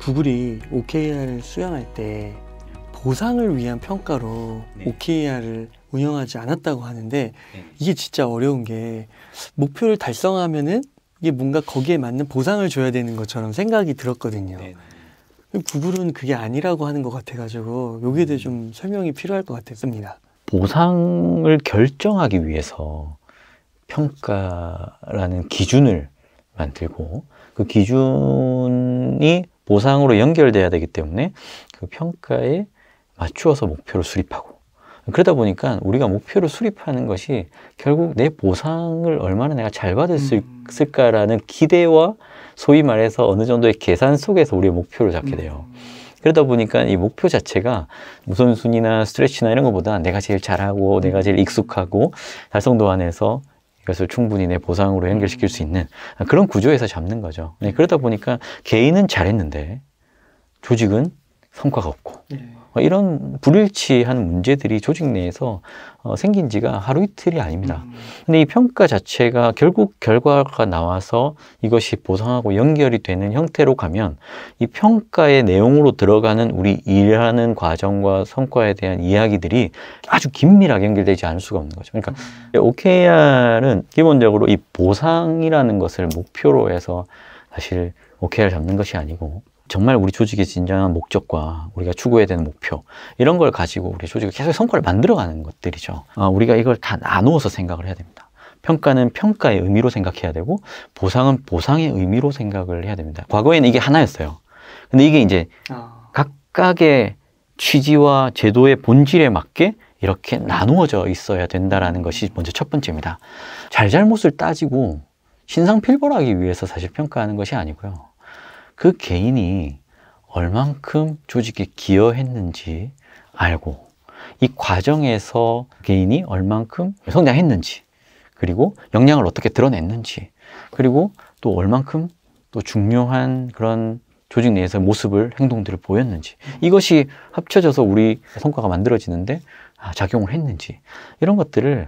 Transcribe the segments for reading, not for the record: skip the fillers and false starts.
구글이 OKR을 수행할 때 보상을 위한 평가로 OKR을 운영하지 않았다고 하는데 이게 진짜 어려운 게 목표를 달성하면은 이게 뭔가 거기에 맞는 보상을 줘야 되는 것처럼 생각이 들었거든요. 구글은 그게 아니라고 하는 것 같아가지고 여기에 대해 좀 설명이 필요할 것 같았습니다. 보상을 결정하기 위해서 평가라는 기준을 만들고 그 기준이 보상으로 연결돼야 되기 때문에 그 평가에 맞추어서 목표를 수립하고, 그러다 보니까 우리가 목표를 수립하는 것이 결국 내 보상을 얼마나 내가 잘 받을 수 있을까라는 기대와 소위 말해서 어느 정도의 계산 속에서 우리의 목표를 잡게 돼요. 그러다 보니까 이 목표 자체가 우선순위나 스트레치나 이런 것보다 내가 제일 잘하고 내가 제일 익숙하고 달성도 안에서 이것을 충분히 내 보상으로 연결시킬 수 있는 그런 구조에서 잡는 거죠. 그러다 보니까 개인은 잘했는데 조직은 성과가 없고 이런 불일치한 문제들이 조직 내에서 생긴 지가 하루 이틀이 아닙니다. 근데 이 평가 자체가 결국 결과가 나와서 이것이 보상하고 연결이 되는 형태로 가면 이 평가의 내용으로 들어가는 우리 일하는 과정과 성과에 대한 이야기들이 아주 긴밀하게 연결되지 않을 수가 없는 거죠. 그러니까 OKR은 기본적으로 이 보상이라는 것을 목표로 해서 사실 OKR 잡는 것이 아니고 정말 우리 조직의 진정한 목적과 우리가 추구해야 되는 목표 이런 걸 가지고 우리 조직이 계속 성과를 만들어가는 것들이죠. 우리가 이걸 다 나누어서 생각을 해야 됩니다. 평가는 평가의 의미로 생각해야 되고 보상은 보상의 의미로 생각을 해야 됩니다. 과거에는 이게 하나였어요. 근데 이게 이제 각각의 취지와 제도의 본질에 맞게 이렇게 나누어져 있어야 된다는 것이 먼저 첫 번째입니다. 잘잘못을 따지고 신상필벌하기 위해서 사실 평가하는 것이 아니고요. 그 개인이 얼만큼 조직에 기여했는지 알고 이 과정에서 개인이 얼만큼 성장했는지 그리고 역량을 어떻게 드러냈는지 그리고 또 얼만큼 또 중요한 그런 조직 내에서 모습을 행동들을 보였는지 이것이 합쳐져서 우리 성과가 만들어지는데 작용을 했는지 이런 것들을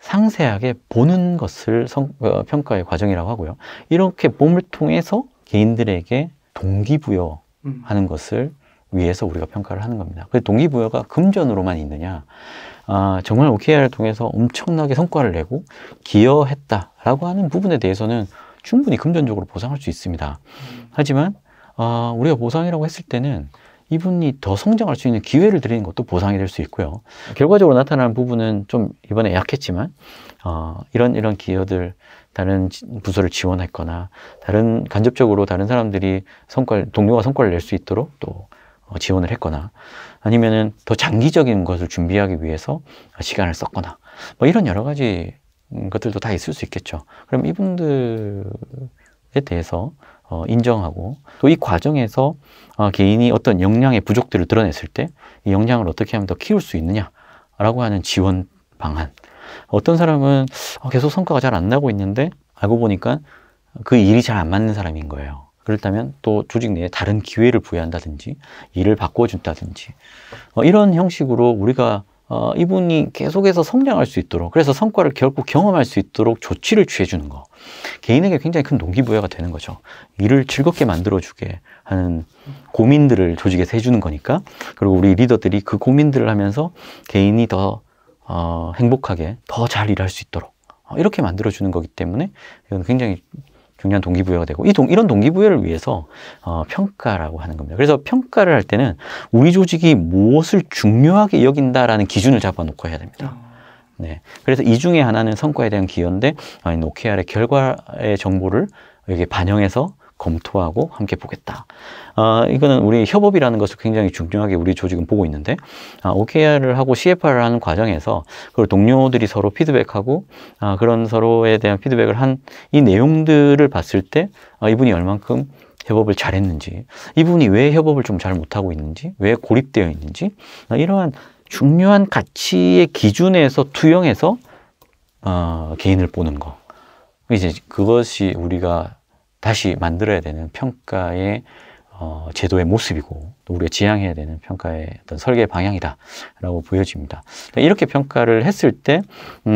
상세하게 보는 것을 평가의 과정이라고 하고요. 이렇게 봄을 통해서 개인들에게 동기부여하는 것을 위해서 우리가 평가를 하는 겁니다. 그 동기부여가 금전으로만 있느냐? 정말 OKR을 통해서 엄청나게 성과를 내고 기여했다라고 하는 부분에 대해서는 충분히 금전적으로 보상할 수 있습니다. 하지만 우리가 보상이라고 했을 때는 이분이 더 성장할 수 있는 기회를 드리는 것도 보상이 될 수 있고요. 결과적으로 나타나는 부분은 좀 이번에 약했지만 이런 기여들 다른 부서를 지원했거나 간접적으로 다른 사람들이 동료가 성과를 낼 수 있도록 또 지원을 했거나 아니면은 더 장기적인 것을 준비하기 위해서 시간을 썼거나 뭐 이런 여러 가지 것들도 다 있을 수 있겠죠. 그럼 이분들에 대해서 인정하고 또 이 과정에서 개인이 어떤 역량의 부족들을 드러냈을 때 이 역량을 어떻게 하면 더 키울 수 있느냐라고 하는 지원 방안. 어떤 사람은 계속 성과가 잘 안 나고 있는데 알고 보니까 그 일이 잘 안 맞는 사람인 거예요. 그렇다면 또 조직 내에 다른 기회를 부여한다든지 일을 바꿔준다든지 이런 형식으로 우리가 이분이 계속해서 성장할 수 있도록 그래서 성과를 결국 경험할 수 있도록 조치를 취해주는 거 개인에게 굉장히 큰 동기부여가 되는 거죠. 일을 즐겁게 만들어주게 하는 고민들을 조직에서 해주는 거니까 그리고 우리 리더들이 그 고민들을 하면서 개인이 더 행복하게 더 잘 일할 수 있도록 이렇게 만들어주는 거기 때문에 이건 굉장히 중요한 동기부여가 되고 이런 동기부여를 위해서 평가라고 하는 겁니다. 그래서 평가를 할 때는 우리 조직이 무엇을 중요하게 여긴다라는 기준을 잡아놓고 해야 됩니다. 네. 그래서 이 중에 하나는 성과에 대한 기여인데 OKR의 결과의 정보를 여기에 반영해서 검토하고 함께 보겠다. 이거는 우리 협업이라는 것을 굉장히 중요하게 우리 조직은 보고 있는데 OKR을 하고 CFR을 하는 과정에서 그리고 동료들이 서로 피드백하고 그런 서로에 대한 피드백을 한 이 내용들을 봤을 때 이분이 얼만큼 협업을 잘했는지 이분이 왜 협업을 좀 잘 못하고 있는지 왜 고립되어 있는지 이러한 중요한 가치의 기준에서 투영해서 개인을 보는 거 이제 그것이 우리가 다시 만들어야 되는 평가의 제도의 모습이고 또 우리가 지향해야 되는 평가의 어떤 설계 방향이다라고 보여집니다. 이렇게 평가를 했을 때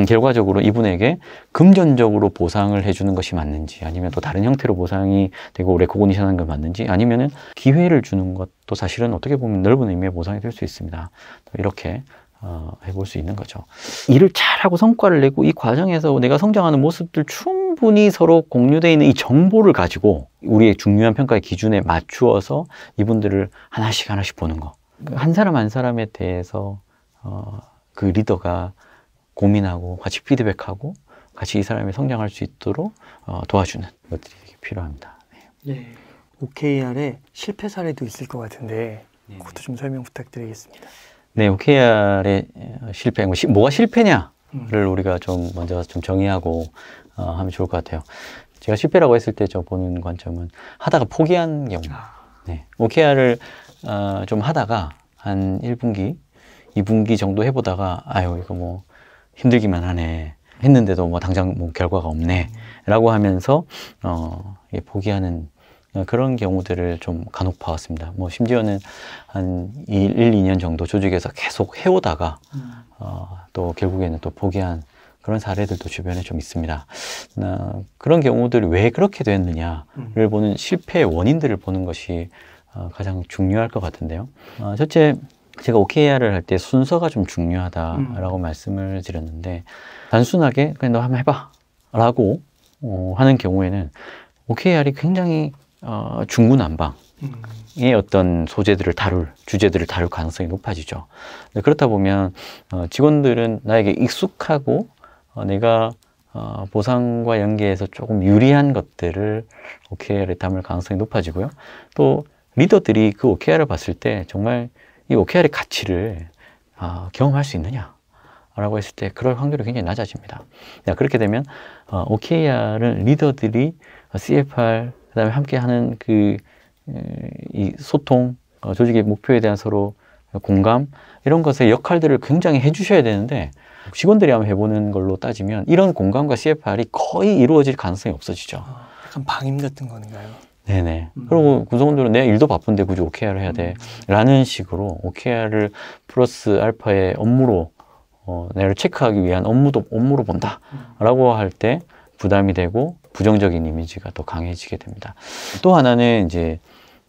결과적으로 이분에게 금전적으로 보상을 해주는 것이 맞는지 아니면 또 다른 형태로 보상이 되고 레코그니션하는 게 맞는지 아니면은 기회를 주는 것도 사실은 어떻게 보면 넓은 의미의 보상이 될 수 있습니다. 이렇게 해볼 수 있는 거죠. 일을 잘하고 성과를 내고 이 과정에서 내가 성장하는 모습들 충분히 서로 공유되어 있는 이 정보를 가지고 우리의 중요한 평가의 기준에 맞추어서 이분들을 하나씩 보는 거. 한 사람 한 사람에 대해서 그 리더가 고민하고 같이 피드백하고 같이 이 사람이 성장할 수 있도록 도와주는 것들이 필요합니다. 네. OKR에 실패 사례도 있을 것 같은데 그것도 좀 설명 부탁드리겠습니다. 네, OKR의 실패, 뭐가 실패냐를 우리가 좀 먼저 좀 정의하고 하면 좋을 것 같아요. 제가 실패라고 했을 때 저 보는 관점은 하다가 포기한 경우. 네, OKR을 좀 하다가 한 1분기, 2분기 정도 해보다가 아유 이거 뭐 힘들기만 하네 했는데도 뭐 당장 뭐 결과가 없네 라고 하면서 포기하는 그런 경우들을 좀 간혹 봐왔습니다. 뭐 심지어는 한 1, 2년 정도 조직에서 계속 해오다가 또 결국에는 또 포기한 그런 사례들도 주변에 좀 있습니다. 그런 경우들이 왜 그렇게 됐느냐를 보는 실패의 원인들을 보는 것이 가장 중요할 것 같은데요. 첫째, 제가 OKR을 할 때 순서가 좀 중요하다라고 말씀을 드렸는데 단순하게 그냥 너 한번 해봐 라고 하는 경우에는 OKR이 굉장히 중구난방의 어떤 소재들을 주제들을 다룰 가능성이 높아지죠. 그렇다 보면 직원들은 나에게 익숙하고 내가 보상과 연계해서 조금 유리한 것들을 OKR에 담을 가능성이 높아지고요. 또 리더들이 그 OKR을 봤을 때 정말 이 OKR의 가치를 경험할 수 있느냐 라고 했을 때 그럴 확률이 굉장히 낮아집니다. 그렇게 되면 OKR은 리더들이 CFR 그다음에 함께하는 이 소통, 조직의 목표에 대한 서로 공감 이런 것의 역할들을 굉장히 해주셔야 되는데 직원들이 한번 해보는 걸로 따지면 이런 공감과 CFR이 거의 이루어질 가능성이 없어지죠. 약간 방임 같은 건가요? 네네. 그리고 구성원들은 내 일도 바쁜데 굳이 OKR을 해야 돼 라는 식으로 OKR을 플러스 알파의 업무로 내를 체크하기 위한 업무로 본다 라고 할 때 부담이 되고 부정적인 이미지가 더 강해지게 됩니다. 또 하나는 이제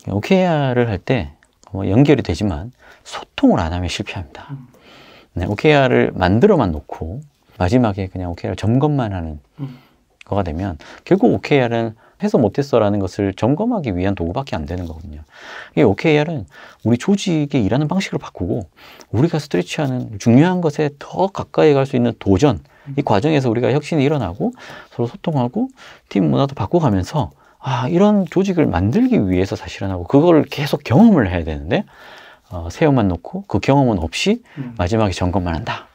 OKR을 할 때 연결이 되지만 소통을 안 하면 실패합니다. 네, OKR을 만들어만 놓고 마지막에 그냥 OKR 점검만 하는 거가 되면 결국 OKR은 해서 못했어 라는 것을 점검하기 위한 도구밖에 안 되는 거거든요. 이 OKR은 우리 조직의 일하는 방식을 바꾸고 우리가 스트레치하는 중요한 것에 더 가까이 갈 수 있는 도전, 이 과정에서 우리가 혁신이 일어나고 서로 소통하고 팀 문화도 바꿔가면서 이런 조직을 만들기 위해서 사실은 하고 그걸 계속 경험을 해야 되는데 세워만 놓고 그 경험은 없이 마지막에 점검만 한다.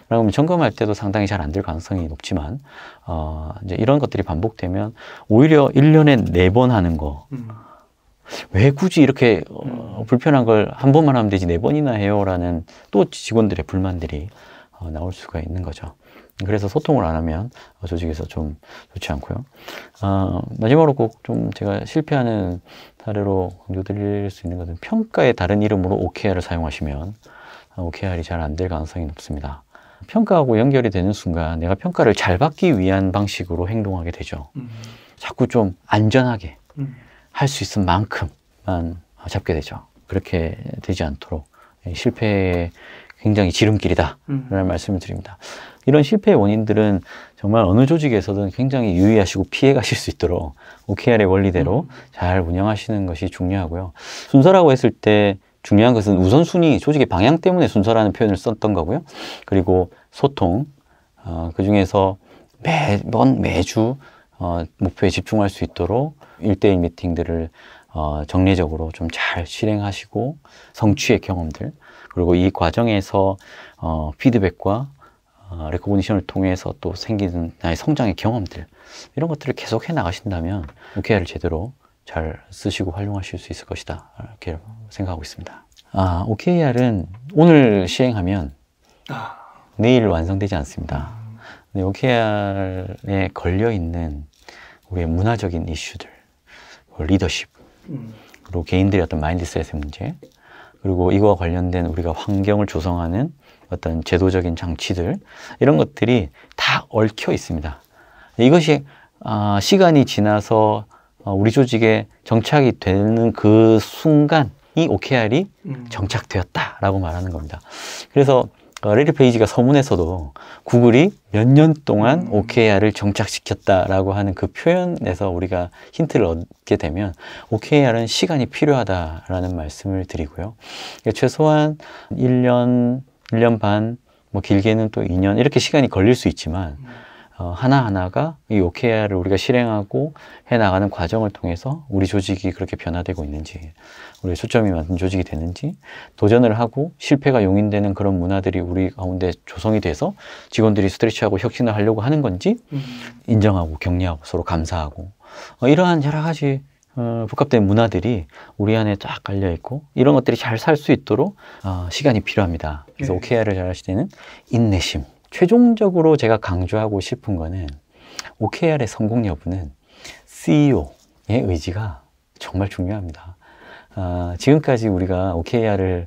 그러면 점검할 때도 상당히 잘 안 될 가능성이 높지만 이제 이런 것들이 반복되면 오히려 1년에 4번 하는 거 왜 굳이 이렇게 불편한 걸 한 번만 하면 되지 4번이나 해요 라는 또 직원들의 불만들이 나올 수가 있는 거죠. 그래서 소통을 안 하면 조직에서 좀 좋지 않고요. 마지막으로 꼭 좀 제가 실패하는 사례로 강조드릴 수 있는 것은 평가의 다른 이름으로 OKR을 사용하시면 OKR이 잘 안 될 가능성이 높습니다. 평가하고 연결이 되는 순간 내가 평가를 잘 받기 위한 방식으로 행동하게 되죠. 자꾸 좀 안전하게 할 수 있을 만큼만 잡게 되죠. 그렇게 되지 않도록 실패의 굉장히 지름길이다 라는 말씀을 드립니다. 이런 실패의 원인들은 정말 어느 조직에서든 굉장히 유의하시고 피해 가실 수 있도록 OKR의 원리대로 잘 운영하시는 것이 중요하고요. 순서라고 했을 때 중요한 것은 우선순위, 조직의 방향 때문에 순서라는 표현을 썼던 거고요. 그리고 소통, 그 중에서 매주 목표에 집중할 수 있도록 1대1 미팅들을 정례적으로 좀 잘 실행하시고 성취의 경험들, 그리고 이 과정에서 피드백과 레코그니션을 통해서 또 생기는 나의 성장의 경험들, 이런 것들을 계속 해 나가신다면 OKR을 제대로 잘 쓰시고 활용하실 수 있을 것이다 이렇게 생각하고 있습니다. OKR은 오늘 시행하면 내일 완성되지 않습니다. OKR에 걸려있는 우리의 문화적인 이슈들, 리더십, 그리고 개인들의 어떤 마인드셋의 문제, 그리고 이거와 관련된 우리가 환경을 조성하는 어떤 제도적인 장치들, 이런 것들이 다 얽혀 있습니다. 이것이 시간이 지나서 우리 조직에 정착이 되는 그 순간 이 OKR이 정착되었다라고 말하는 겁니다. 그래서 레리 페이지가 서문에서도 구글이 몇 년 동안 OKR을 정착시켰다라고 하는 그 표현에서 우리가 힌트를 얻게 되면 OKR은 시간이 필요하다라는 말씀을 드리고요. 최소한 1년, 1년 반, 뭐 길게는 또 2년 이렇게 시간이 걸릴 수 있지만 하나하나가 이 OKR을 우리가 실행하고 해나가는 과정을 통해서 우리 조직이 그렇게 변화되고 있는지, 우리의 초점이 맞는 조직이 되는지, 도전을 하고 실패가 용인되는 그런 문화들이 우리 가운데 조성이 돼서 직원들이 스트레치하고 혁신을 하려고 하는 건지 인정하고 격려하고 서로 감사하고 이러한 여러 가지 복합된 문화들이 우리 안에 쫙 깔려있고 이런 것들이 잘 살 수 있도록 시간이 필요합니다. 그래서 OKR을 잘 하실 때는 인내심. 최종적으로 제가 강조하고 싶은 거는 OKR의 성공 여부는 CEO의 의지가 정말 중요합니다. 지금까지 우리가 OKR을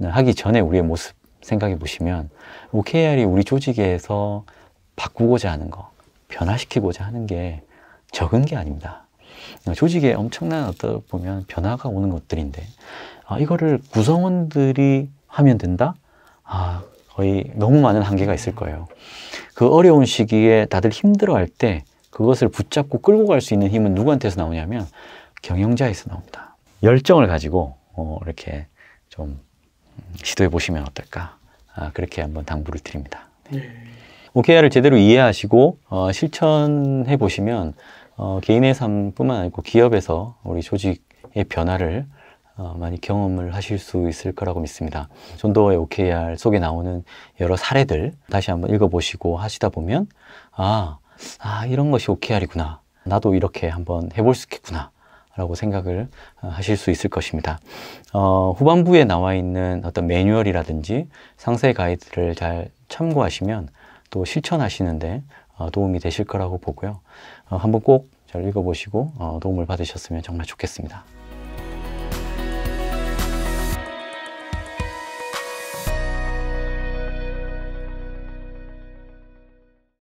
하기 전에 우리의 모습 생각해 보시면 OKR이 우리 조직에서 바꾸고자 하는 거, 변화시키고자 하는 게 적은 게 아닙니다. 조직에 엄청난 어떤 보면 변화가 오는 것들인데 이거를 구성원들이 하면 된다? 거의 너무 많은 한계가 있을 거예요. 그 어려운 시기에 다들 힘들어할 때 그것을 붙잡고 끌고 갈 수 있는 힘은 누구한테서 나오냐면 경영자에서 나옵니다. 열정을 가지고 이렇게 좀 시도해 보시면 어떨까? 그렇게 한번 당부를 드립니다. OKR을 제대로 이해하시고 실천해 보시면 개인의 삶뿐만 아니고 기업에서 우리 조직의 변화를 많이 경험을 하실 수 있을 거라고 믿습니다. 존 도어의 OKR 속에 나오는 여러 사례들 다시 한번 읽어보시고 하시다 보면 이런 것이 OKR이구나. 나도 이렇게 한번 해볼 수 있겠구나 라고 생각을 하실 수 있을 것입니다. 후반부에 나와 있는 어떤 매뉴얼이라든지 상세 가이드를 잘 참고하시면 또 실천하시는데 도움이 되실 거라고 보고요. 한번 꼭 잘 읽어보시고 도움을 받으셨으면 정말 좋겠습니다.